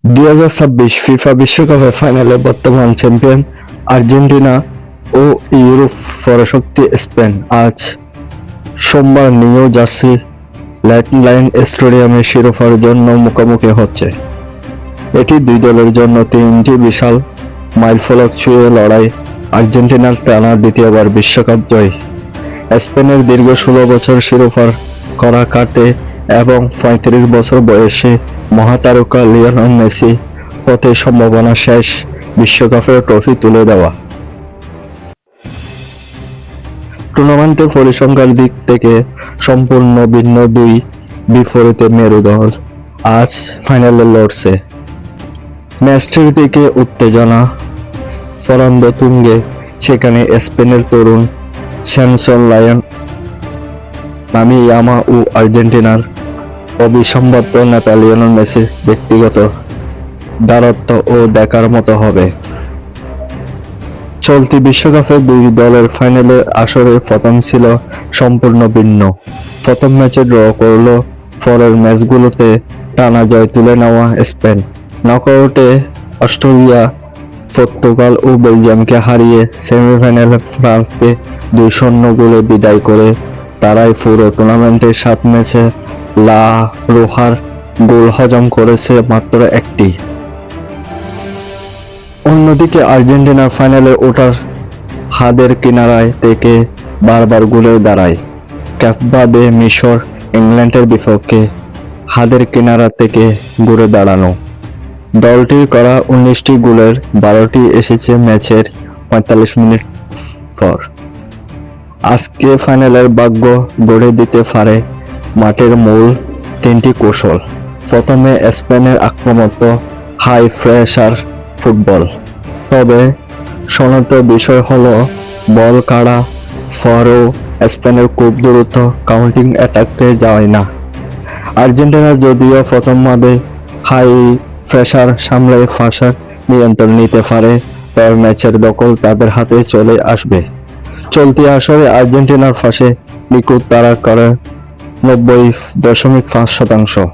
2026 FIFA বিশ্বকাপের ফাইনালে বর্তমান চ্যাম্পিয়ন আর্জেন্টিনা ও ইউরোপ পরাশক্তি স্পেন আজ সোমবার নিউ জার্সি লাইন স্টেডিয়ামে শিরোপার জন্য মুখোমুখি হচ্ছে। এটি দুই দলের জন্য তিনটি বিশাল মাইলফলক ছুঁয়ে লড়াই। আর্জেন্টিনার টানা দ্বিতীয়বার বিশ্বকাপ জয়, স্পেনের দীর্ঘ 16 বছর শিরোপার করা কাটে এবং 35 বছর বয়সে মহাতারকা লিওনেল মেসি পথে সম্ভাবনা শেষ বিশ্বকাপের ট্রফি তুলে দেওয়া। টুর্নামেন্টের পরিসংখ্যার দিক থেকে সম্পূর্ণ ভিন্ন দুই বিপরীত মেরুদল আজ ফাইনালে লড়ছে। ম্যাচটির দিকে উত্তেজনা ফরান্দ তুঙ্গে, সেখানে স্পেনের তরুণ স্যামসন লায়ন নামি ইয়ামা ও আর্জেন্টিনার অবিসম্বাদ্য নেতা লিওনেল মেসির ব্যক্তিগত দারত্ব ও দেখার মতো হবে। চলতি বিশ্বকাপে দুই দলের ফাইনালের আসরের প্রথম ছিল সম্পূর্ণ ভিন্ন। প্রথম ম্যাচে ড্র করল, পরের ম্যাচগুলোতে টানা জয় তুলে নেওয়া স্পেন। নকআউটে অস্ট্রেলিয়া, পর্তুগাল ও বেলজিয়ামকে হারিয়ে সেমিফাইনালে ফ্রান্সকে 2-0 গোলে বিদায় করে তারাই পুরো টুর্নামেন্টের 7 ম্যাচে লা রোহার গোল হজম করেছে মাত্র একটি। অন্যদিকে আর্জেন্টিনার ফাইনালে ওঠার হাদের কিনারায় থেকে বারবার গোলের দাঁড়ায়। ক্যাপ বাদে মিশর, ইংল্যান্ডের বিপক্ষে হাদের কিনারা থেকে ঘুরে দাঁড়ানো। দলটির করা 19টি গোলের 12টি এসেছে ম্যাচের 45 মিনিট পর। আজকে ফাইনালের ভাগ্য গড়ে দিতে পারে মাঠের মূল 3টি কৌশল। প্রথমে স্পেনের আক্রমণাত্মক হাই প্রেসার ফুটবল, তবে শোনাত বিষয় হলো বল কাড়া পরেও স্পেনের খুব দ্রুত কাউন্টিং অ্যাটাকে যায় না। আর্জেন্টিনা যদিও প্রথমভাবে হাই প্রেসার সামলে ফাঁসার নিয়ন্ত্রণ নিতে পারে, তবে ম্যাচের দখল তাদের হাতে চলে আসবে। চলতি আসরে আর্জেন্টিনার ফাঁসে নিখুঁত তাড়া করে 90.5%।